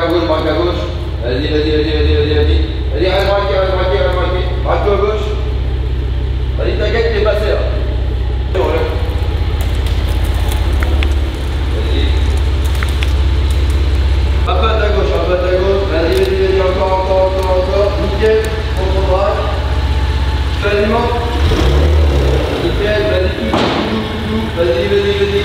gauche, braque à gauche. Vas-y, vas-y, vas-y, vas-y, vas-y, vas-y. Vas-y, reste braqué, reste braqué, reste braqué. Braque-toi à gauche. Vas-y, t'inquiète, t'es passé là. Vas-y. Un peu à ta gauche, un peu à ta gauche. Vas-y, vas-y, vas-y, encore. Nickel, on se braque. Quasiment. Nickel, vas-y, tout. Vas-y, vas-y.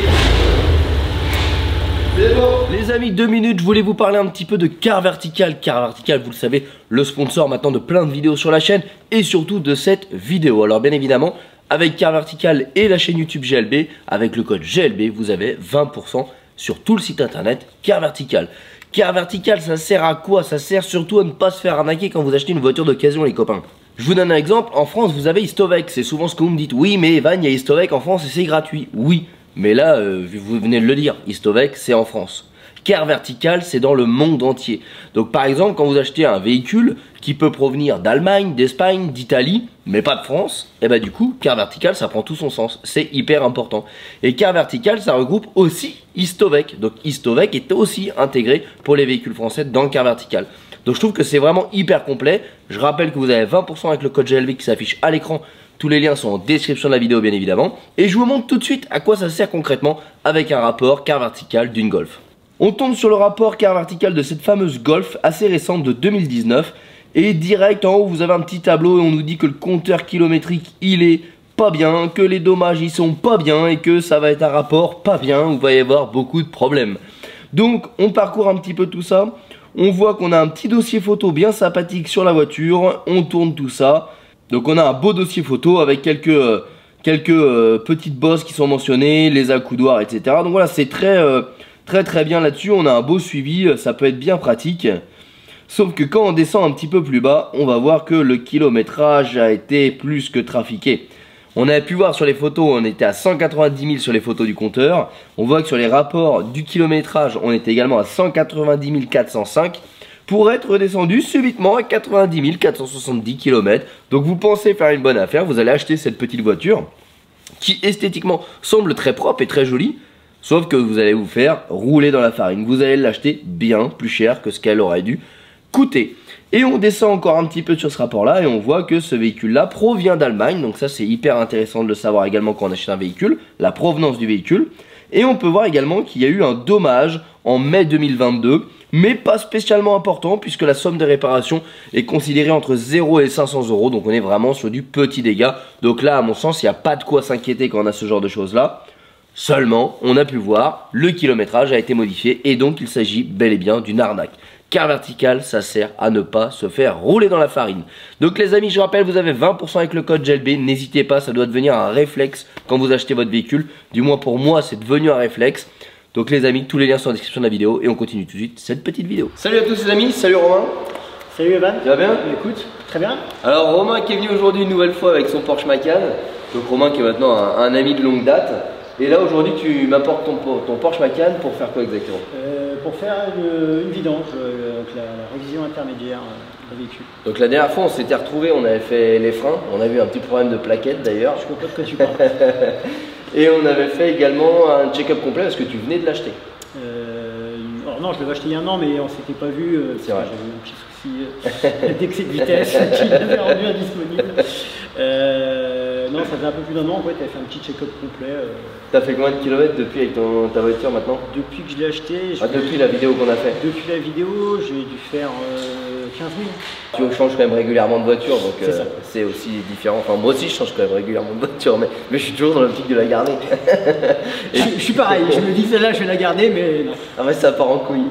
C'est bon. Les amis, 2 minutes, je voulais vous parler un petit peu de Car Vertical. Car Vertical, vous le savez, le sponsor maintenant de plein de vidéos sur la chaîne et surtout de cette vidéo. Alors bien évidemment, avec Car Vertical et la chaîne YouTube GLB, avec le code GLB, vous avez 20% sur tout le site internet Car Vertical. Car Vertical, ça sert à quoi? Ça sert surtout à ne pas se faire arnaquer quand vous achetez une voiture d'occasion, les copains. Je vous donne un exemple, en France, vous avez Histovec. C'est souvent ce que vous me dites. Oui, mais Evan, il y a Histovec en France et c'est gratuit. Oui, mais là, vous venez de le dire, Histovec, c'est en France. Car Vertical, c'est dans le monde entier. Donc par exemple, quand vous achetez un véhicule qui peut provenir d'Allemagne, d'Espagne, d'Italie, mais pas de France, et bah du coup, Car Vertical, ça prend tout son sens. C'est hyper important. Et Car Vertical, ça regroupe aussi Histovec. Donc Histovec est aussi intégré pour les véhicules français dans Car Vertical. Donc je trouve que c'est vraiment hyper complet. Je rappelle que vous avez 20% avec le code GLB qui s'affiche à l'écran. Tous les liens sont en description de la vidéo bien évidemment. Et je vous montre tout de suite à quoi ça sert concrètement avec un rapport Car Vertical d'une Golf. On tombe sur le rapport Car Vertical de cette fameuse Golf assez récente de 2019. Et direct en haut vous avez un petit tableau et on nous dit que le compteur kilométrique il est pas bien, que les dommages ils sont pas bien et que ça va être un rapport pas bien où il va y avoir beaucoup de problèmes. Donc on parcourt un petit peu tout ça. On voit qu'on a un petit dossier photo bien sympathique sur la voiture. On tourne tout ça. Donc on a un beau dossier photo avec quelques petites bosses qui sont mentionnées, les accoudoirs, etc. Donc voilà, c'est très bien là-dessus. On a un beau suivi, ça peut être bien pratique. Sauf que quand on descend un petit peu plus bas, on va voir que le kilométrage a été plus que trafiqué. On avait pu voir sur les photos, on était à 190 000 sur les photos du compteur. On voit que sur les rapports du kilométrage, on était également à 190 405 pour être redescendu subitement à 90 470 km. Donc vous pensez faire une bonne affaire, vous allez acheter cette petite voiture qui esthétiquement semble très propre et très jolie. Sauf que vous allez vous faire rouler dans la farine. Vous allez l'acheter bien plus cher que ce qu'elle aurait dû coûter. Et on descend encore un petit peu sur ce rapport-là et on voit que ce véhicule-là provient d'Allemagne. Donc ça, c'est hyper intéressant de le savoir également quand on achète un véhicule, la provenance du véhicule. Et on peut voir également qu'il y a eu un dommage en mai 2022, mais pas spécialement important puisque la somme des réparations est considérée entre 0 et 500 €. Donc on est vraiment sur du petit dégât. Donc là, à mon sens, il n'y a pas de quoi s'inquiéter quand on a ce genre de choses-là. Seulement, on a pu voir, le kilométrage a été modifié et donc il s'agit bel et bien d'une arnaque. Car Vertical, ça sert à ne pas se faire rouler dans la farine. Donc les amis, je rappelle, vous avez 20% avec le code GLB. N'hésitez pas, ça doit devenir un réflexe quand vous achetez votre véhicule. Du moins pour moi, c'est devenu un réflexe. Donc les amis, tous les liens sont en description de la vidéo et on continue tout de suite cette petite vidéo. Salut à tous les amis, salut Romain. Salut Evan. Tu vas bien? Écoute, très bien. Alors Romain qui est venu aujourd'hui une nouvelle fois avec son Porsche Macan. Donc Romain qui est maintenant un ami de longue date. Et là aujourd'hui tu m'apportes ton Porsche Macan pour faire quoi exactement? Pour faire une vidange, donc la révision intermédiaire du véhicule. Donc la dernière fois on s'était retrouvés, on avait fait les freins, on a eu un petit problème de plaquette d'ailleurs. Je comprends pas de quoi tu parles. Et on avait fait également un check-up complet parce que tu venais de l'acheter. Alors non, je l'avais acheté il y a un an mais on s'était pas vu, c'est vrai. J'avais eu un petit souci d'excès de vitesse qui m'avait rendu indisponible. Non, ça faisait un peu plus d'un an, ouais, tu as fait un petit check-up complet. T'as fait combien de kilomètres depuis avec ta voiture maintenant? Depuis que je l'ai acheté. Depuis la vidéo qu'on a fait. Depuis la vidéo, j'ai dû faire 15 000. Tu changes quand même régulièrement de voiture, donc c'est aussi différent. Enfin, moi aussi, je change quand même régulièrement de voiture, mais je suis toujours dans l'optique de la garder. Je suis pareil, je me dis celle-là, je vais la garder, mais non. Ah ouais, ça part en couille.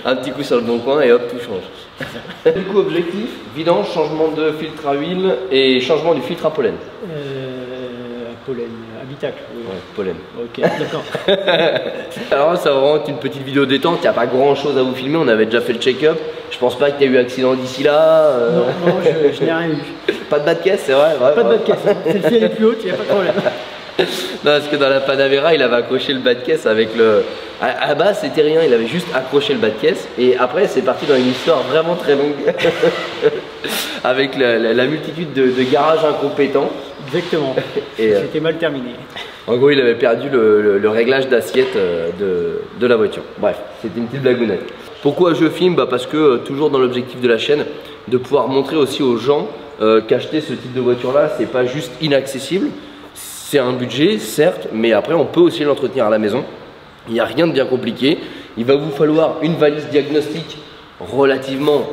Un petit coup sur le bon coin et hop, tout change. Du coup, objectif, vidange, changement de filtre à huile et changement du filtre à pollen. Pollen, habitacle. Oui. Ouais, pollen. Ok, d'accord. Alors là, ça va vraiment être une petite vidéo détente, il n'y a pas grand chose à vous filmer, on avait déjà fait le check-up. Je pense pas que tu aies eu accident d'ici là. Non, je n'ai rien eu. Pas de bas de caisse, c'est vrai? Pas de bas de caisse, celle-ci elle est plus haute, il n'y a pas de problème. Non, parce que dans la Panamera, il avait accroché le bas de caisse avec le... À la base, c'était rien, il avait juste accroché le bas de caisse. Et après, c'est parti dans une histoire vraiment très longue. Avec la multitude de garages incompétents. Exactement. C'était mal terminé. En gros, il avait perdu le réglage d'assiette de la voiture. Bref, c'était une petite blagounette. Pourquoi je filme? Parce que toujours dans l'objectif de la chaîne, de pouvoir montrer aussi aux gens qu'acheter ce type de voiture là, c'est pas juste inaccessible. C'est un budget certes, mais après on peut aussi l'entretenir à la maison. Il n'y a rien de bien compliqué. Il va vous falloir une valise diagnostique relativement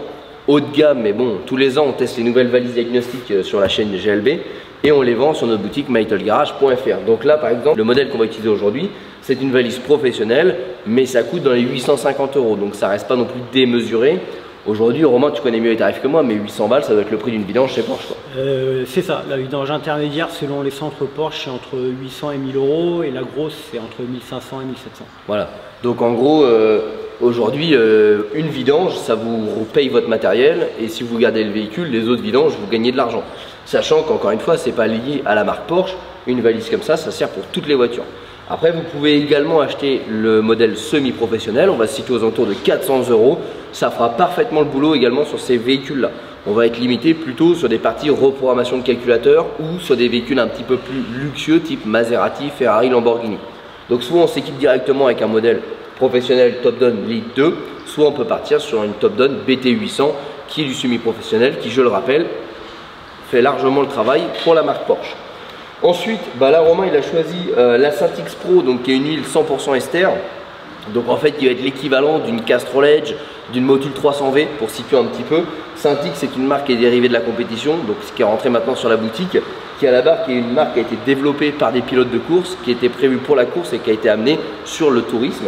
haut de gamme, mais bon, tous les ans on teste les nouvelles valises diagnostiques sur la chaîne GLB et on les vend sur notre boutique mytolgarage.fr. Donc là par exemple, le modèle qu'on va utiliser aujourd'hui, c'est une valise professionnelle, mais ça coûte dans les 850 €, donc ça reste pas non plus démesuré. Aujourd'hui, Romain, tu connais mieux les tarifs que moi, mais 800 balles, ça doit être le prix d'une vidange chez Porsche, quoi. C'est ça, la vidange intermédiaire selon les centres Porsche c'est entre 800 et 1000 € et la grosse c'est entre 1500 et 1700. Voilà, donc en gros, aujourd'hui, une vidange, ça vous paye votre matériel et si vous gardez le véhicule, les autres vidanges, vous gagnez de l'argent. Sachant qu'encore une fois, c'est pas lié à la marque Porsche, une valise comme ça sert pour toutes les voitures. Après, vous pouvez également acheter le modèle semi-professionnel, on va se situer aux alentours de 400 €. Ça fera parfaitement le boulot également sur ces véhicules-là. On va être limité plutôt sur des parties reprogrammation de calculateur ou sur des véhicules un petit peu plus luxueux type Maserati, Ferrari, Lamborghini. Donc soit on s'équipe directement avec un modèle professionnel Top Down Lead 2, soit on peut partir sur une Top Down BT800 qui est du semi-professionnel qui, je le rappelle, fait largement le travail pour la marque Porsche. Ensuite, là Romain il a choisi la Syntix Pro, donc qui est une huile 100% ester. Donc en fait, il va être l'équivalent d'une Castrol Edge, d'une Motul 300V pour situer un petit peu. Syntix, c'est une marque qui est dérivée de la compétition, donc ce qui est rentré maintenant sur la boutique, qui est à la barre, qui est une marque qui a été développée par des pilotes de course, qui était prévue pour la course et qui a été amenée sur le tourisme.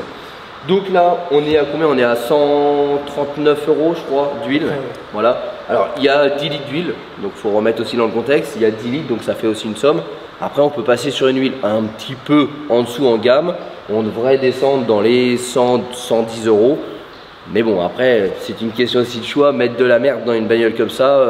Donc là, on est à combien? On est à 139 € je crois d'huile. Voilà. Alors il y a 10 litres d'huile, donc il faut remettre aussi dans le contexte. Il y a 10 litres, donc ça fait aussi une somme. Après, on peut passer sur une huile un petit peu en dessous en gamme. On devrait descendre dans les 100-110 €. Mais bon, après, c'est une question aussi de choix. Mettre de la merde dans une bagnole comme ça,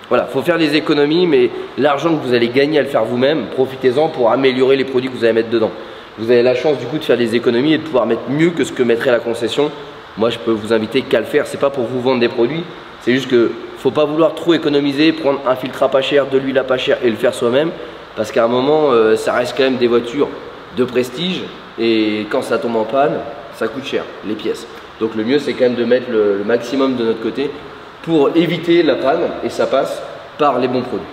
voilà, faut faire des économies, mais l'argent que vous allez gagner à le faire vous-même, profitez-en pour améliorer les produits que vous allez mettre dedans. Vous avez la chance du coup de faire des économies et de pouvoir mettre mieux que ce que mettrait la concession. Moi, je peux vous inviter qu'à le faire. C'est pas pour vous vendre des produits, c'est juste que faut pas vouloir trop économiser, prendre un filtre à pas cher, de l'huile à pas cher et le faire soi-même, parce qu'à un moment, ça reste quand même des voitures de prestige et quand ça tombe en panne, ça coûte cher les pièces. Donc le mieux, c'est quand même de mettre le maximum de notre côté pour éviter la panne et ça passe par les bons produits.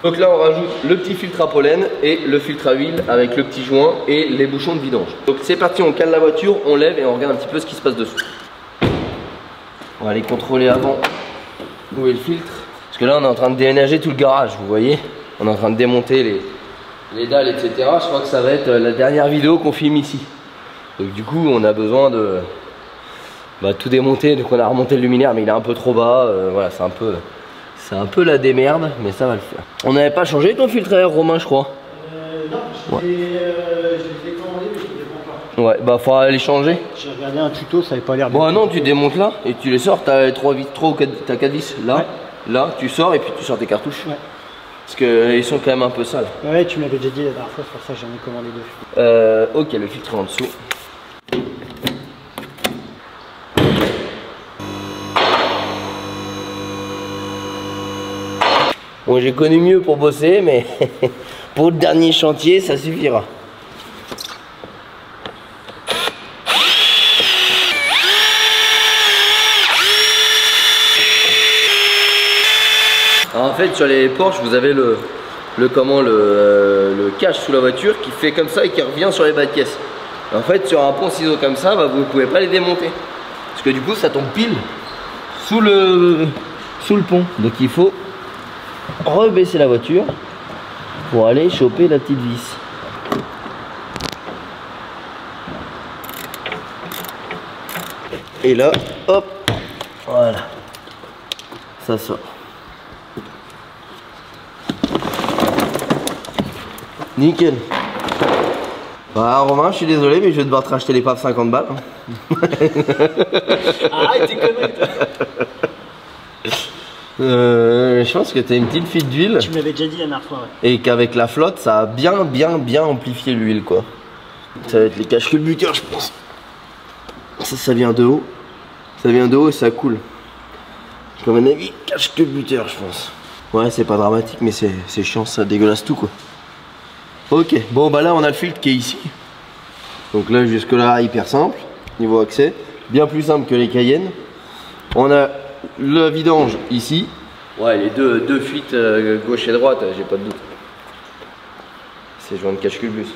Donc là, on rajoute le petit filtre à pollen et le filtre à huile avec le petit joint et les bouchons de vidange. Donc c'est parti, on cale la voiture, on lève et on regarde un petit peu ce qui se passe dessous. On va aller contrôler avant où est le filtre. Parce que là, on est en train de déménager tout le garage, vous voyez. On est en train de démonter les dalles, etc. Je crois que ça va être la dernière vidéo qu'on filme ici. Donc du coup, on a besoin de tout démonter. Donc on a remonté le luminaire, mais il est un peu trop bas. Voilà, c'est un peu la démerde, mais ça va le faire. On n'avait pas changé ton filtre à air, Romain, je crois. Non, je les ai commandés, mais je ne les vends pas. Ouais, faudra les changer. J'ai regardé un tuto, ça n'avait pas l'air bien. Bon, non, tu démontes là et tu les sors. T'as 3 ou 4 vis là. Ouais. Là, tu sors et puis tu sors tes cartouches. Ouais. Parce qu'ils sont quand même un peu sales. Ouais, tu m'avais déjà dit la dernière fois, c'est pour ça que j'en ai commandé 2. Ok, le filtre est en dessous. Bon, j'ai connu mieux pour bosser, mais pour le dernier chantier, ça suffira. Alors en fait, sur les Porsche, vous avez le cache sous la voiture qui fait comme ça et qui revient sur les bas de caisse. En fait, sur un pont ciseau comme ça, vous ne pouvez pas les démonter. Parce que du coup, ça tombe pile sous le pont. Donc il faut rebaisser la voiture pour aller choper la petite vis. Et là, hop, voilà, ça sort. Nickel. Bah Romain, je suis désolé, mais je vais devoir te racheter les paves 50 balles. Arrête tes conneries. Je pense que tu as une petite fuite d'huile. Tu me l'avais déjà dit la dernière fois, ouais. Et qu'avec la flotte, ça a bien amplifié l'huile, quoi. Ça va être les cache-culbuteurs, je pense. Ça vient de haut. Ça vient de haut et ça coule. Comme un avis, cache-culbuteur, je pense. Ouais, c'est pas dramatique, mais c'est chiant, ça dégueulasse tout, quoi. Ok, bon bah là on a le filtre qui est ici. Donc là jusque là hyper simple, niveau accès. bien plus simple que les Cayenne. On a le vidange ici. Ouais, les deux fuites gauche et droite, j'ai pas de doute. C'est joint de cache-culbus.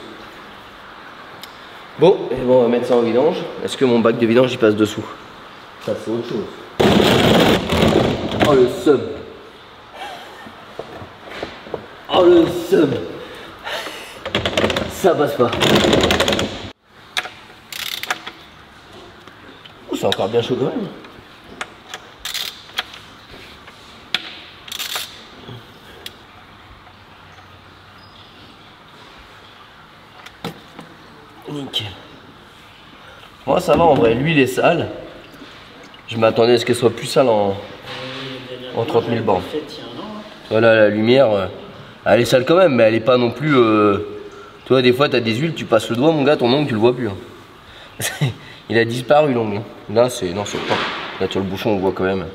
Bon, et bon, on va mettre ça en vidange. Est-ce que mon bac de vidange il passe dessous? Ça c'est autre chose. Oh le seum. Oh le seum. Ça passe pas. Oh, c'est encore bien chaud quand même. Nickel. Moi ça va en vrai, l'huile est sale. Je m'attendais à ce qu'elle soit plus sale en 30 000 bornes. Voilà, la lumière, elle est sale quand même, mais elle est pas non plus... Tu vois, des fois tu as des huiles, tu passes le doigt, mon gars, ton ongle tu le vois plus. Hein. Il a disparu l'ongle. Là c'est... Non, c'est pas. Là sur le bouchon on voit quand même.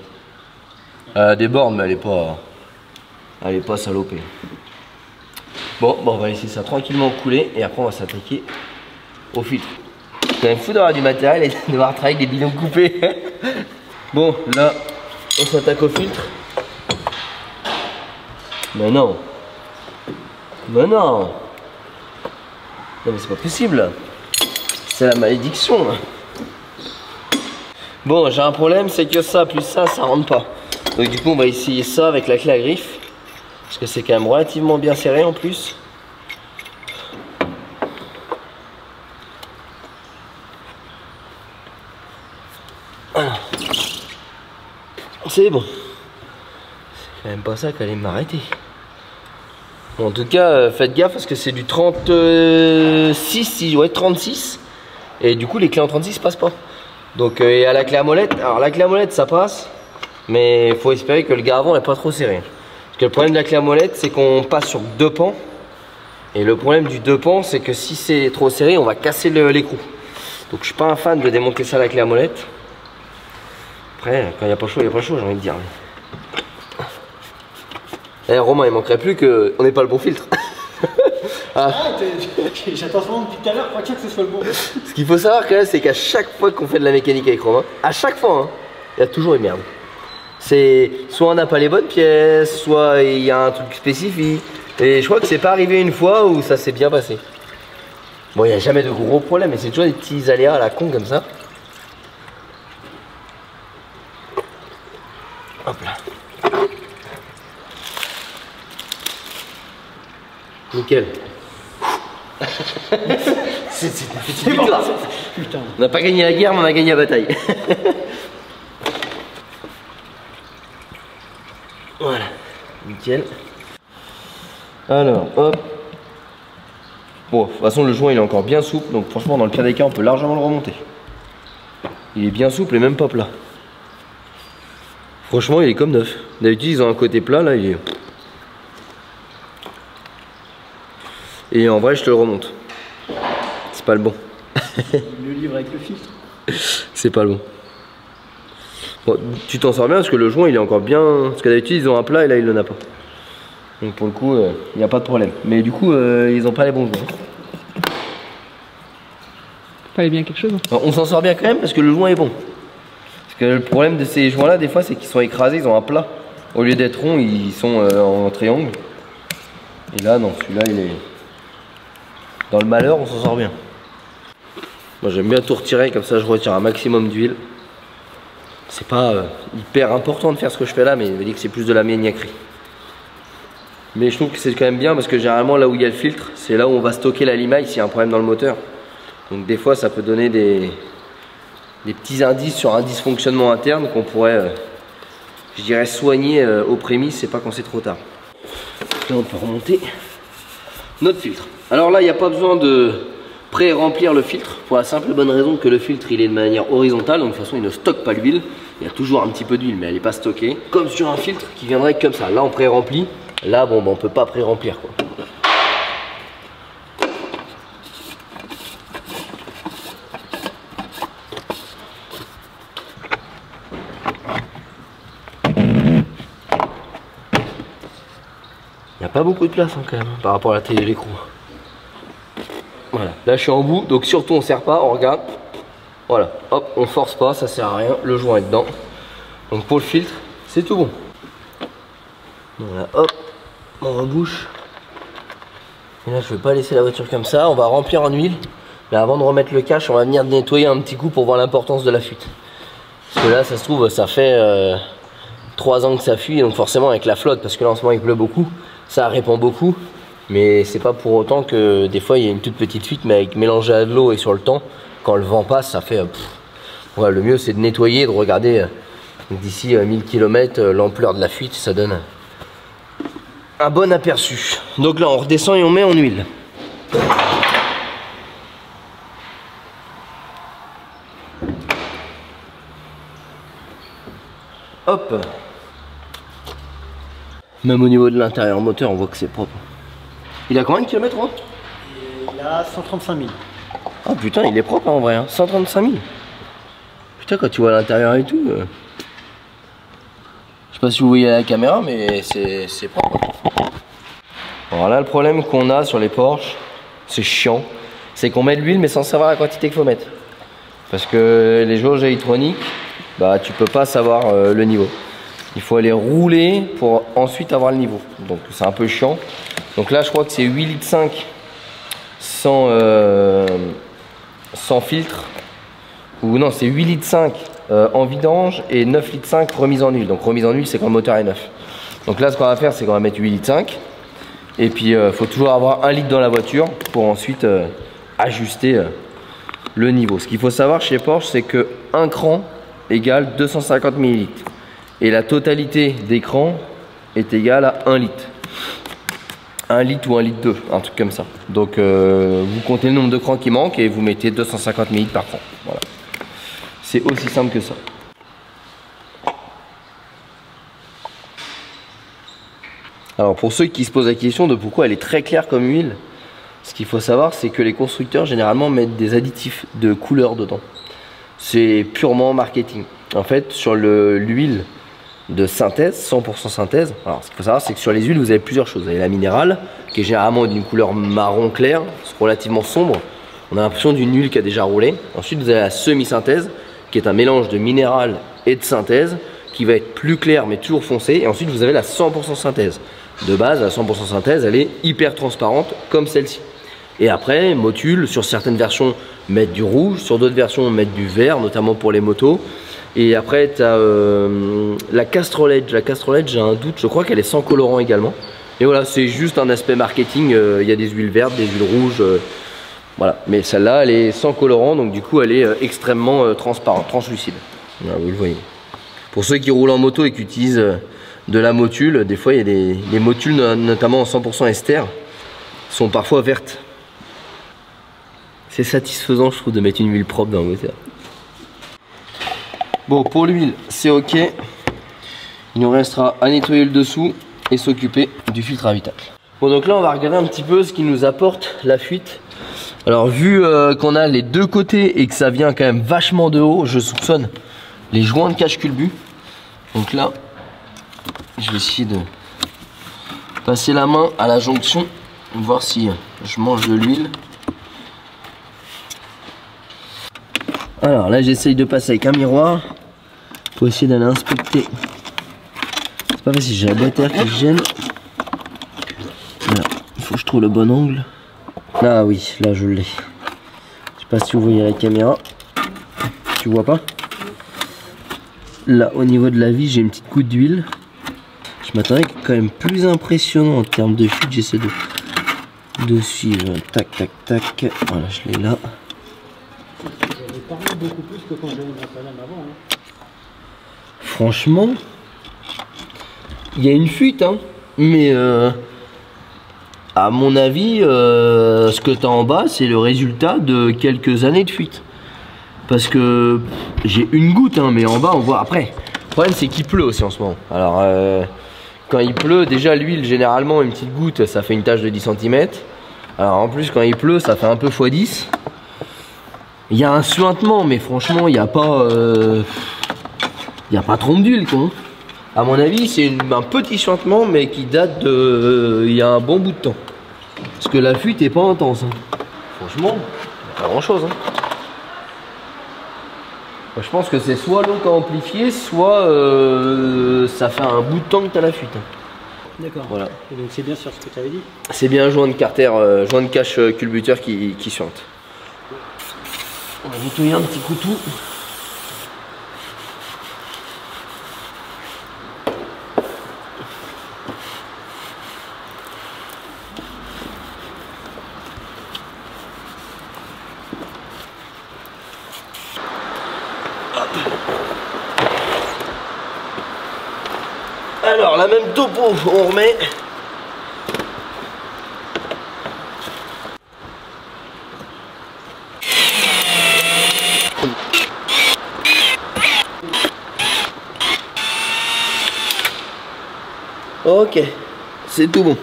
Elle a des bornes, mais elle est pas... Elle est pas salopée. Bon, on va laisser ça tranquillement couler et après on va s'attaquer au filtre. C'est quand même fou d'avoir du matériel et de devoir travailler avec des bidons coupés. Bon, là, on s'attaque au filtre. Mais non. Mais non. Non mais c'est pas possible. C'est la malédiction. Bon, j'ai un problème, c'est que ça plus ça rentre pas. Donc du coup on va essayer ça avec la clé à griffe. Parce que c'est quand même relativement bien serré en plus. C'est bon. C'est quand même pas ça qui allait m'arrêter. Bon, en tout cas, faites gaffe parce que c'est du 36, ouais 36. Et du coup les clés en 36 passent pas. Donc et à la clé à molette, alors la clé à molette ça passe. Mais il faut espérer que le garde-avant n'est pas trop serré. Parce que le problème de la clé à molette c'est qu'on passe sur 2 pans. Et le problème du 2 pans c'est que si c'est trop serré on va casser l'écrou. Donc je suis pas un fan de démonter ça à la clé à molette. Après quand il n'y a pas chaud, il n'y a pas chaud j'ai envie de dire. Eh Romain il manquerait plus qu'on n'ait pas le bon filtre. Ah. J'attends seulement depuis tout à l'heure pour que ce soit le bon. Ce qu'il faut savoir quand même c'est qu'à chaque fois qu'on fait de la mécanique avec Romain, à chaque fois, hein, il y a toujours une merde. C'est soit on n'a pas les bonnes pièces, soit il y a un truc spécifique. Et je crois que c'est pas arrivé une fois où ça s'est bien passé. Bon, il n'y a jamais de gros problèmes, mais c'est toujours des petits aléas à la con comme ça. Hop là. Nickel. C'est bon, putain. On n'a pas gagné la guerre, mais on a gagné la bataille. Voilà, nickel. Alors, hop. Bon, de toute façon, le joint il est encore bien souple, donc franchement, dans le pire des cas, on peut largement le remonter. Il est bien souple et même pas plat. Franchement, il est comme neuf. D'habitude, ils ont un côté plat, là, il est. Et en vrai, je te le remonte. C'est pas le bon. Le livre avec le filtre. C'est pas le bon. Bon, tu t'en sors bien parce que le joint il est encore bien. Parce que d'habitude ils ont un plat et là il en a pas. Donc pour le coup, il n'y a pas de problème. Mais du coup, ils ont pas les bons joints. Fallait bien quelque chose. Alors, on s'en sort bien quand même parce que le joint est bon. Parce que le problème de ces joints là, des fois, c'est qu'ils sont écrasés, ils ont un plat. Au lieu d'être rond, ils sont en triangle. Et là, non, celui-là il est. Dans le malheur, on s'en sort bien. Moi j'aime bien tout retirer, comme ça je retire un maximum d'huile. C'est pas hyper important de faire ce que je fais là, mais il me dit que c'est plus de la maniaquerie. Mais je trouve que c'est quand même bien parce que généralement là où il y a le filtre, c'est là où on va stocker la limaille s'il y a un problème dans le moteur. Donc des fois ça peut donner des petits indices sur un dysfonctionnement interne qu'on pourrait, je dirais, soigner aux prémices, c'est pas quand c'est trop tard. Là on peut remonter notre filtre. Alors là il n'y a pas besoin de pré-remplir le filtre pour la simple et bonne raison que le filtre il est de manière horizontale, donc de toute façon il ne stocke pas l'huile. Il y a toujours un petit peu d'huile mais elle n'est pas stockée comme sur un filtre qui viendrait comme ça. Là on pré-remplit, là bon on peut pas pré-remplir quoi. Il n'y a pas beaucoup de place hein, quand même par rapport à la taille de l'écrou. Voilà, là je suis en bout, donc surtout on ne serre pas, on regarde. Voilà, hop, on force pas, ça sert à rien, le joint est dedans. Donc pour le filtre, c'est tout bon. Voilà, hop, on rebouche. Et là, je vais pas laisser la voiture comme ça, on va remplir en huile. Mais avant de remettre le cache, on va venir nettoyer un petit coup pour voir l'importance de la fuite. Parce que là, ça se trouve, ça fait 3 ans que ça fuit, donc forcément avec la flotte, parce que là en ce moment il pleut beaucoup, ça répand beaucoup. Mais c'est pas pour autant que des fois il y a une toute petite fuite, mais avec mélangé à de l'eau et sur le temps, quand le vent passe, ça fait... Voilà, le mieux c'est de nettoyer, de regarder d'ici 1000 km l'ampleur de la fuite, ça donne un bon aperçu. Donc là on redescend et on met en huile. Hop. Même au niveau de l'intérieur moteur, on voit que c'est propre. Il a combien de kilomètres, hein? Il a 135 000. Ah putain, il est propre hein, en vrai, hein. 135 000. Putain, quand tu vois l'intérieur et tout... Je sais pas si vous voyez à la caméra, mais c'est propre. Alors là, le problème qu'on a sur les Porsche, c'est chiant, c'est qu'on met de l'huile mais sans savoir la quantité qu'il faut mettre. Parce que les jauges électroniques, bah tu peux pas savoir le niveau. Il faut aller rouler pour ensuite avoir le niveau. Donc c'est un peu chiant. Donc là je crois que c'est 8,5 litres sans filtre. Ou non, c'est 8,5 litres en vidange et 9,5 litres remise en huile. Donc remise en huile, c'est quand le moteur est neuf. Donc là ce qu'on va faire, c'est qu'on va mettre 8,5 litres. Et puis il faut toujours avoir 1 litre dans la voiture pour ensuite ajuster le niveau. Ce qu'il faut savoir chez Porsche, c'est que un cran égale 250 ml. Et la totalité des crans est égale à 1 litre. 1 litre ou 1 litre 2, un truc comme ça. Donc vous comptez le nombre de crans qui manquent et vous mettez 250 ml par cran. Voilà. C'est aussi simple que ça. Alors pour ceux qui se posent la question de pourquoi elle est très claire comme huile, ce qu'il faut savoir, c'est que les constructeurs généralement mettent des additifs de couleur dedans. C'est purement marketing. En fait, sur l'huile de synthèse, 100% synthèse, alors ce qu'il faut savoir, c'est que sur les huiles, vous avez plusieurs choses. Vous avez la minérale, qui est généralement d'une couleur marron clair, relativement sombre. On a l'impression d'une huile qui a déjà roulé. Ensuite, vous avez la semi-synthèse, qui est un mélange de minéral et de synthèse, qui va être plus clair mais toujours foncé. Et ensuite, vous avez la 100% synthèse. De base, la 100% synthèse, elle est hyper transparente, comme celle-ci. Et après, Motul, sur certaines versions, mettent du rouge, sur d'autres versions, mettent du vert, notamment pour les motos. Et après, tu as la Castrol Edge. La Castrol Edge, j'ai un doute, je crois qu'elle est sans colorant également. Et voilà, c'est juste un aspect marketing. Il y a des huiles vertes, des huiles rouges. Voilà, mais celle-là, elle est sans colorant, donc du coup, elle est extrêmement transparente, translucide. Voilà, vous le voyez. Pour ceux qui roulent en moto et qui utilisent de la Motul, des fois, il y a des Motul, notamment en 100% ester, sont parfois vertes. C'est satisfaisant, je trouve, de mettre une huile propre dans le moteur. Bon, pour l'huile, c'est ok. Il nous restera à nettoyer le dessous et s'occuper du filtre habitacle. Bon, donc là, on va regarder un petit peu ce qui nous apporte la fuite. Alors, vu qu'on a les deux côtés et que ça vient quand même vachement de haut, je soupçonne les joints de cache-culbut. Donc là, je vais essayer de passer la main à la jonction, voir si je mange de l'huile. Alors là, j'essaye de passer avec un miroir pour essayer d'aller inspecter. C'est pas facile, j'ai la boîte à air qui se gêne. Voilà, il faut que je trouve le bon angle. Ah oui, là je l'ai. Je sais pas si vous voyez la caméra. Tu vois pas? Là, au niveau de la vis, j'ai une petite goutte d'huile. Je m'attendais quand même plus impressionnant en termes de fuite. J'essaie de suivre. Tac, tac, tac. Voilà, je l'ai là. J'avais parlé beaucoup plus que quand j'avais une Rapalame avant. Hein. Franchement, il y a une fuite, hein. Mais à mon avis, ce que tu as en bas, c'est le résultat de quelques années de fuite. Parce que j'ai une goutte, hein, mais en bas, on voit après. Le problème, c'est qu'il pleut aussi en ce moment. Alors, quand il pleut, déjà l'huile, généralement, une petite goutte, ça fait une tache de 10 cm. Alors, en plus, quand il pleut, ça fait un peu x10. Il y a un suintement, mais franchement, il n'y a pas... il n'y a pas trompe d'huile, quoi. À mon avis, c'est un petit suintement, mais qui date de... il y a un bon bout de temps. Parce que la fuite est pas intense. Hein. Franchement, pas grand chose. Hein. Je pense que c'est soit l'eau qui a amplifié, soit ça fait un bout de temps que tu as la fuite. D'accord. Voilà. Et donc c'est bien sur ce que tu avais dit. C'est bien un joint de carter, joint de cache culbuteur qui suinte. On va nettoyer un petit coup tout. Alors la même topo, on remet. Ok, c'est tout bon.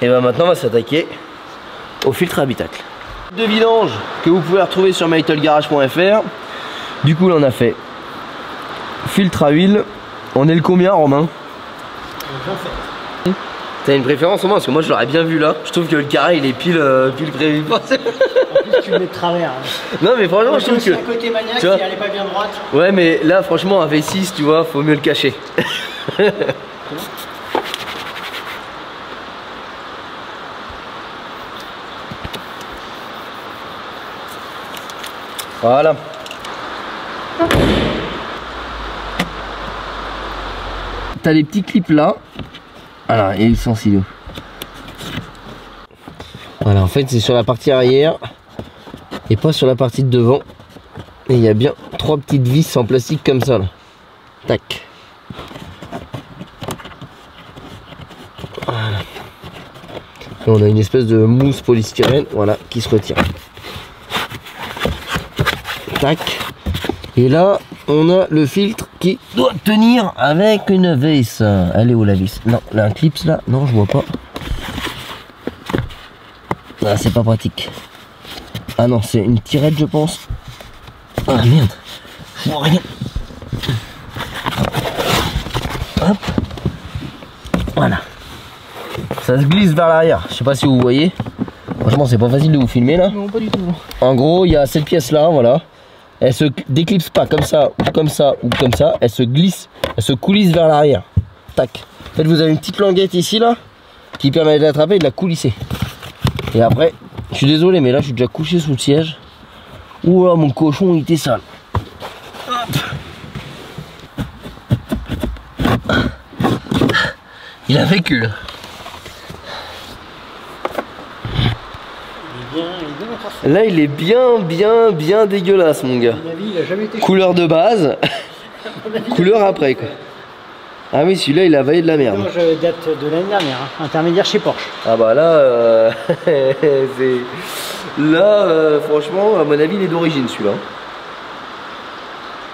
Et ben maintenant on va s'attaquer au filtre habitacle. De vidange que vous pouvez retrouver sur mytlegarage.fr. Du coup là on a fait filtre à huile. On est le combien, Romain? T'as une préférence au moins? Parce que moi je l'aurais bien vu là. Je trouve que le carré il est pile prévu. En plus tu le mets de travers. Hein. Non mais franchement je trouve que... un côté maniaque qui allait pas bien droite. Ouais mais là franchement un V6 tu vois, faut mieux le cacher. Voilà. T'as les petits clips là. Alors, et le sensible. Voilà, en fait, c'est sur la partie arrière et pas sur la partie de devant. Et il y a bien 3 petites vis en plastique comme ça là. Tac. Voilà. Et on a une espèce de mousse polystyrène, voilà, qui se retire. Tac. Et là, on a le filtre qui doit tenir avec une vis. Elle est où la vis? Non, là, un clips là. Non, je vois pas. Ah, c'est pas pratique. Ah non, c'est une tirette, je pense. Ah merde. Je vois rien. Hop. Voilà. Ça se glisse vers l'arrière. Je sais pas si vous voyez. Franchement, c'est pas facile de vous filmer là. Non, pas du tout. En gros, il y a cette pièce là, voilà. Elle se déclipse pas comme ça, ou comme ça, ou comme ça. Elle se glisse, elle se coulisse vers l'arrière. Tac. En fait, vous avez une petite languette ici là, qui permet de l'attraper et de la coulisser. Et après, je suis désolé, mais là, je suis déjà couché sous le siège. Ouh là, mon cochon, il était sale. Hop. Il a vécu là. Là il est bien dégueulasse mon gars. À mon avis, il a jamais été Couleur de base, couleur après quoi. Ah oui, celui-là il a vaillé de la merde. Non, je date de l'année dernière, hein. Intermédiaire chez Porsche. Ah bah là, c'est... Là franchement à mon avis il est d'origine celui-là.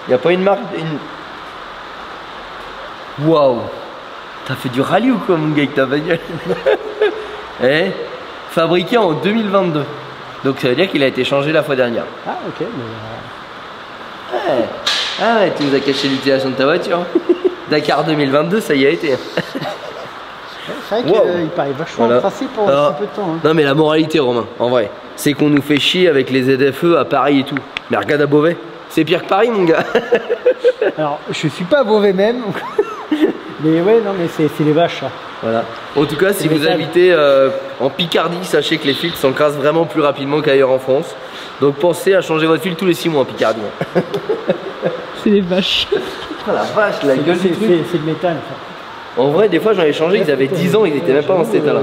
Il n'y a pas une marque... Waouh. T'as fait du rallye ou quoi mon gars avec ta bagnole? Eh, fabriqué en 2022. Donc ça veut dire qu'il a été changé la fois dernière. Ah ok, mais... Ouais. Ah ouais, tu nous as caché l'utilisation de ta voiture. Dakar 2022, ça y a été. C'est vrai qu'il paraît vachement tracé pour si peu de temps. Hein. Non mais la moralité Romain, en vrai, c'est qu'on nous fait chier avec les ZFE à Paris et tout. Mais regarde à Beauvais, c'est pire que Paris mon gars. Alors je suis pas à Beauvais même. Mais ouais, non mais c'est les vaches ça. Voilà. En tout cas, si vous habitez en Picardie, sachez que les filtres s'encrassent vraiment plus rapidement qu'ailleurs en France. Donc pensez à changer votre filtre tous les 6 mois en Picardie. C'est des vaches. Oh la vache, la gueule du truc. C'est le métal. Ça. En vrai, des fois j'en ai changé, ils avaient 10 ans, ils étaient même pas dans cet état là.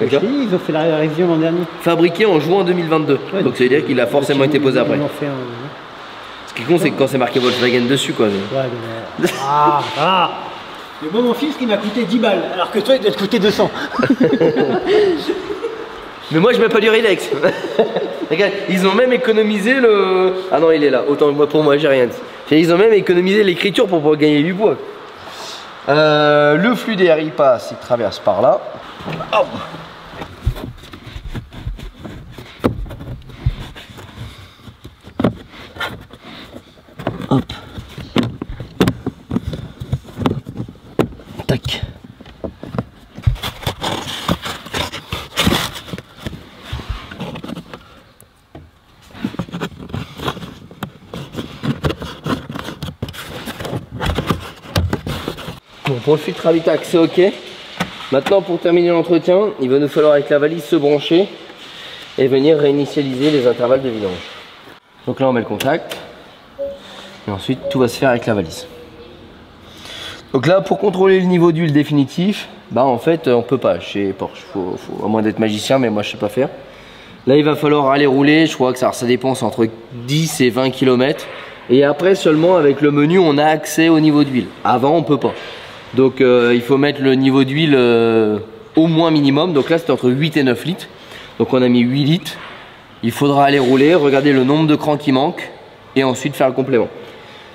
Ils ont fait la révision l'an dernier. Fabriqué en juin 2022. Ouais, donc ça veut dire qu'il a forcément été posé après. Ce qui est con, c'est que quand c'est marqué Volkswagen dessus quoi. Mais... Ouais, mais... ah. Mais moi mon filtre il m'a coûté 10 balles, alors que toi il doit te coûter 200. Mais moi je mets pas du Rilex. Regarde, ils ont même économisé le... Ah non il est là, autant pour moi j'ai rien dit. Ils ont même économisé l'écriture pour pouvoir gagner du poids. Le flux d'air il passe, il traverse par là. Hop. Hop. Tac. Donc pour le filtre Habitac, c'est ok. Maintenant, pour terminer l'entretien, il va nous falloir avec la valise se brancher et venir réinitialiser les intervalles de vidange. Donc là, on met le contact. Et ensuite, tout va se faire avec la valise. Donc là, pour contrôler le niveau d'huile définitif, bah en fait, on peut pas chez Porsche. Faut à moins d'être magicien, mais moi, je sais pas faire. Là, il va falloir aller rouler. Je crois que ça dépense entre 10 et 20 km. Et après, seulement avec le menu, on a accès au niveau d'huile. Avant, on peut pas. Donc, il faut mettre le niveau d'huile au moins minimum. Donc là, c'était entre 8 et 9 litres. Donc, on a mis 8 litres. Il faudra aller rouler, regarder le nombre de crans qui manquent et ensuite faire le complément.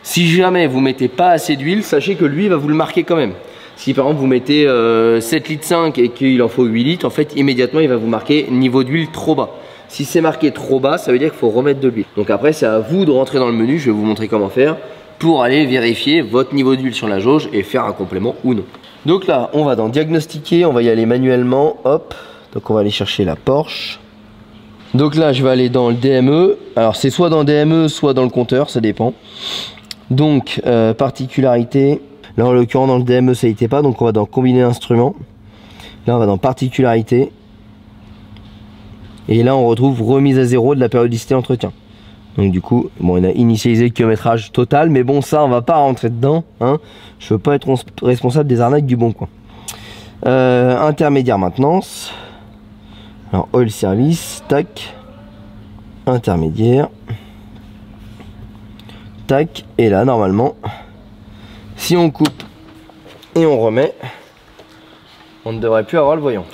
Si jamais vous mettez pas assez d'huile, sachez que lui va vous le marquer quand même. Si par exemple vous mettez 7 litres 5 et qu'il en faut 8 litres, en fait immédiatement il va vous marquer niveau d'huile trop bas. Si c'est marqué trop bas, ça veut dire qu'il faut remettre de l'huile. Donc après c'est à vous de rentrer dans le menu, je vais vous montrer comment faire pour aller vérifier votre niveau d'huile sur la jauge et faire un complément ou non. Donc là on va dans diagnostiquer, on va y aller manuellement, hop. Donc on va aller chercher la Porsche. Donc là je vais aller dans le DME, alors c'est soit dans le DME soit dans le compteur, ça dépend. Donc particularité, là en l'occurrence dans le DME ça n'était pas, donc on va dans combiner instruments. Là on va dans particularité. Et là on retrouve remise à zéro de la périodicité d'entretien. Donc du coup, bon, on a initialisé le kilométrage total, mais bon ça on va pas rentrer dedans, hein. Je veux pas être responsable des arnaques du Bon Coin. Intermédiaire maintenance. Alors oil service, tac. Intermédiaire. Tac, et là normalement, si on coupe et on remet, on ne devrait plus avoir le voyant.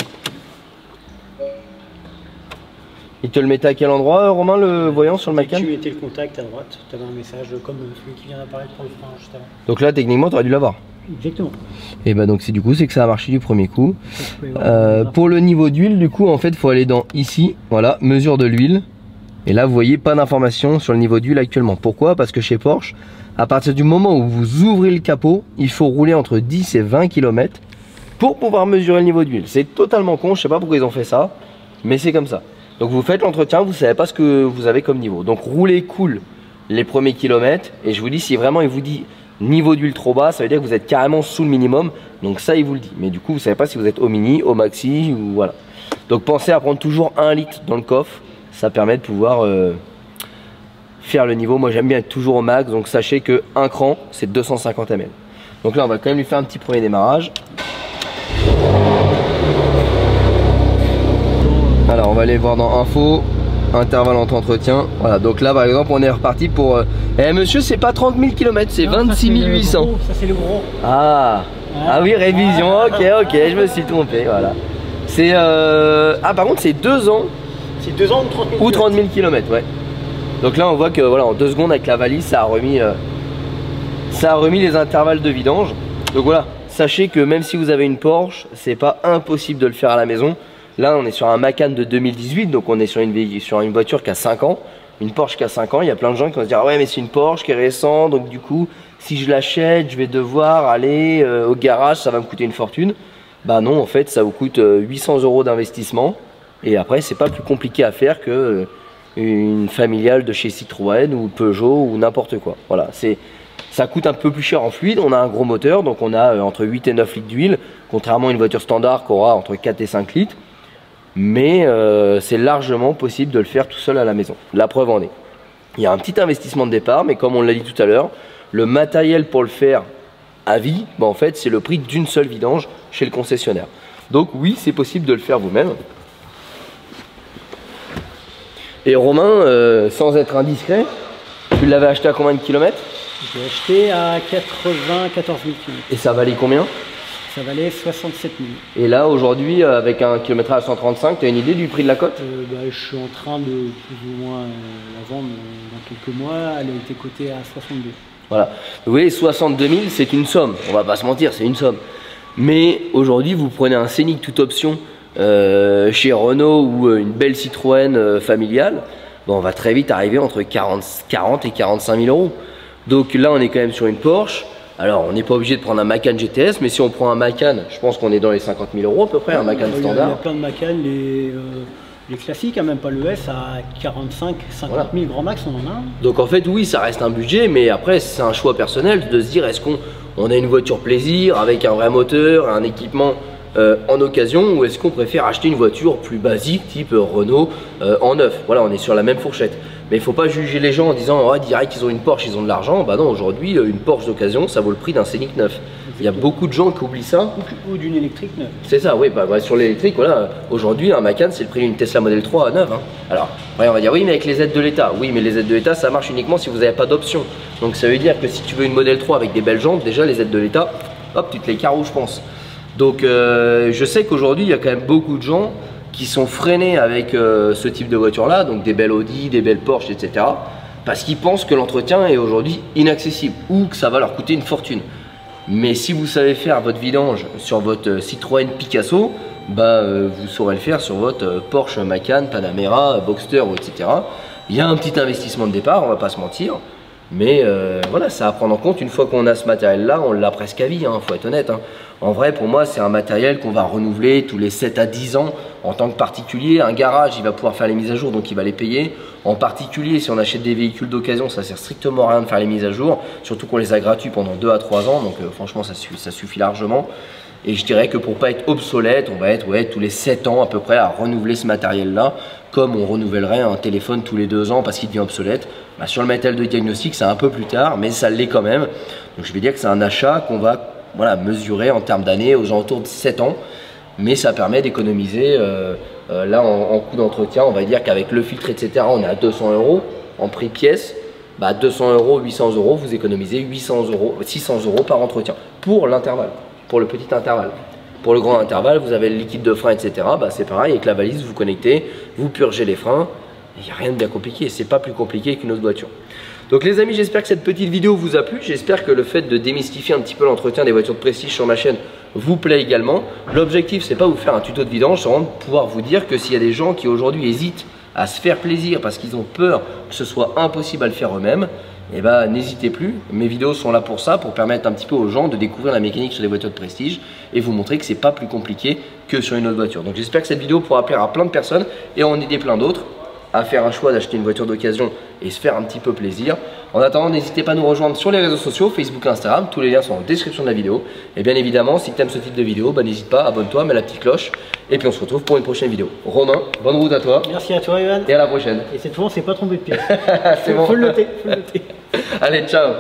Il te le mettait à quel endroit, Romain, le voyant sur le Macan? Tu mettais le contact à droite, tu avais un message comme celui qui vient d'apparaître pour le frein juste avant. Donc là, techniquement, tu aurais dû l'avoir. Exactement. Et bah donc c'est du coup, c'est que ça a marché du premier coup. Pour le niveau d'huile, du coup, en fait, il faut aller dans ici, voilà, mesure de l'huile. Et là vous voyez pas d'informations sur le niveau d'huile actuellement. Pourquoi? Parce que chez Porsche, à partir du moment où vous ouvrez le capot, il faut rouler entre 10 et 20 km pour pouvoir mesurer le niveau d'huile. C'est totalement con, je sais pas pourquoi ils ont fait ça, mais c'est comme ça. Donc vous faites l'entretien, vous savez pas ce que vous avez comme niveau. Donc roulez cool les premiers kilomètres. Et je vous dis, si vraiment il vous dit niveau d'huile trop bas, ça veut dire que vous êtes carrément sous le minimum. Donc ça il vous le dit. Mais du coup vous savez pas si vous êtes au mini, au maxi ou voilà. Donc pensez à prendre toujours 1 litre dans le coffre. Ça permet de pouvoir faire le niveau. Moi j'aime bien être toujours au max, donc sachez que un cran c'est 250 ml. Donc là on va quand même lui faire un petit premier démarrage. Alors on va aller voir dans info, intervalle entre entretien. Voilà, donc là par exemple on est reparti pour... monsieur, c'est pas 30 000 km, c'est 26 800. Ça c'est le gros. Ah oui, révision, ok, je me suis trompé, voilà. C'est... Ah par contre c'est 2 ans. C'est 2 ans ou 30 000 km, ouais. Donc là on voit que voilà, en 2 secondes avec la valise ça a remis les intervalles de vidange. Donc voilà, sachez que même si vous avez une Porsche, c'est pas impossible de le faire à la maison. Là on est sur un Macan de 2018, donc on est sur une voiture qui a 5 ans. Une Porsche qui a 5 ans, il y a plein de gens qui vont se dire ah ouais mais c'est une Porsche qui est récente, donc du coup si je l'achète je vais devoir aller au garage, ça va me coûter une fortune. Bah non, en fait ça vous coûte 800 € d'investissement. Et après c'est pas plus compliqué à faire que une familiale de chez Citroën ou Peugeot ou n'importe quoi. Voilà, ça coûte un peu plus cher en fluide. On a un gros moteur, donc on a entre 8 et 9 litres d'huile, contrairement à une voiture standard qui aura entre 4 et 5 litres. Mais c'est largement possible de le faire tout seul à la maison. La preuve en est. Il y a un petit investissement de départ, mais comme on l'a dit tout à l'heure, le matériel pour le faire à vie, bah en fait c'est le prix d'une seule vidange chez le concessionnaire. Donc oui, c'est possible de le faire vous-même. Et Romain, sans être indiscret, tu l'avais acheté à combien de kilomètres? Je l'ai acheté à 94 000 km. Et ça valait combien? Ça valait 67 000. Et là, aujourd'hui, avec un kilométrage à 135, tu as une idée du prix de la cote? Je suis en train de plus ou moins la vendre dans quelques mois. Elle a été cotée à 62. Voilà. Vous voyez, 62 000, c'est une somme. On va pas se mentir, c'est une somme. Mais aujourd'hui, vous prenez un Scénic toute option chez Renault ou une belle Citroën familiale, bon, on va très vite arriver entre 40 et 45 000 €. Donc là on est quand même sur une Porsche. Alors on n'est pas obligé de prendre un Macan GTS, mais si on prend un Macan, je pense qu'on est dans les 50 000 € à peu près, un Macan standard. Il y a plein de Macan, les classiques, hein, même pas le S, à 45, 50 000 grand max, on en a. Donc en fait oui, ça reste un budget, mais après c'est un choix personnel de se dire est-ce qu'on on a une voiture plaisir avec un vrai moteur, un équipement en occasion, ou est-ce qu'on préfère acheter une voiture plus basique type Renault en neuf? Voilà, on est sur la même fourchette. Mais il ne faut pas juger les gens en disant oh, direct qu'ils ont une Porsche, ils ont de l'argent. Bah non, aujourd'hui une Porsche d'occasion ça vaut le prix d'un Scénic neuf. Il y a beaucoup de gens qui oublient ça. Ou d'une électrique neuve. C'est ça, oui, bah, sur l'électrique, voilà, aujourd'hui un Macan c'est le prix d'une Tesla Model 3 à 9. Hein. Alors, après, on va dire oui, mais avec les aides de l'État. Oui, mais les aides de l'État ça marche uniquement si vous n'avez pas d'option. Donc ça veut dire que si tu veux une Model 3 avec des belles jantes, déjà les aides de l'État, hop, tu te les carreaux, je pense. Donc je sais qu'aujourd'hui il y a quand même beaucoup de gens qui sont freinés avec ce type de voiture là, donc des belles Audi, des belles Porsche, etc. Parce qu'ils pensent que l'entretien est aujourd'hui inaccessible ou que ça va leur coûter une fortune. Mais si vous savez faire votre vidange sur votre Citroën Picasso, bah, vous saurez le faire sur votre Porsche Macan, Panamera, Boxster, etc. Il y a un petit investissement de départ, on va pas se mentir. Mais voilà, ça à prendre en compte. Une fois qu'on a ce matériel là, on l'a presque à vie, hein, faut être honnête. Hein. En vrai, pour moi, c'est un matériel qu'on va renouveler tous les 7 à 10 ans en tant que particulier. Un garage, il va pouvoir faire les mises à jour, donc il va les payer. En particulier, si on achète des véhicules d'occasion, ça sert strictement à rien de faire les mises à jour, surtout qu'on les a gratuits pendant 2 à 3 ans, donc franchement, ça suffit largement. Et je dirais que pour pas être obsolète, on va être tous les 7 ans à peu près à renouveler ce matériel-là, comme on renouvellerait un téléphone tous les 2 ans parce qu'il devient obsolète. Bah, sur le matériel de diagnostic, c'est un peu plus tard, mais ça l'est quand même. Donc je vais dire que c'est un achat qu'on va mesurer en termes d'années aux alentours de 7 ans, mais ça permet d'économiser. Là, en coût d'entretien, on va dire qu'avec le filtre, etc., on est à 200 € en prix pièce. Bah, 200 €, 800 €, vous économisez 600 € par entretien pour l'intervalle. Pour le petit intervalle. Pour le grand intervalle, vous avez le liquide de frein, etc. Bah, c'est pareil, avec la valise, vous connectez, vous purgez les freins. Il n'y a rien de bien compliqué, c'est pas plus compliqué qu'une autre voiture. Donc les amis, j'espère que cette petite vidéo vous a plu. J'espère que le fait de démystifier un petit peu l'entretien des voitures de prestige sur ma chaîne vous plaît également. L'objectif, c'est pas vous faire un tuto de vidange, c'est vraiment de pouvoir vous dire que s'il y a des gens qui aujourd'hui hésitent à se faire plaisir parce qu'ils ont peur que ce soit impossible à le faire eux-mêmes, et bah n'hésitez plus, mes vidéos sont là pour ça, pour permettre un petit peu aux gens de découvrir la mécanique sur des voitures de prestige et vous montrer que c'est pas plus compliqué que sur une autre voiture. Donc j'espère que cette vidéo pourra plaire à plein de personnes et en aider plein d'autres à faire un choix d'acheter une voiture d'occasion et se faire un petit peu plaisir. En attendant, n'hésitez pas à nous rejoindre sur les réseaux sociaux, Facebook et Instagram, tous les liens sont en description de la vidéo. Et bien évidemment, si tu aimes ce type de vidéo, bah, n'hésite pas, abonne-toi, mets la petite cloche et puis on se retrouve pour une prochaine vidéo. Romain, bonne route à toi. Merci à toi, Ivan. Et à la prochaine. Et cette fois, on s'est pas trompé de pièce. C'est bon. Faut le noter, faut le noter. Allez, ciao.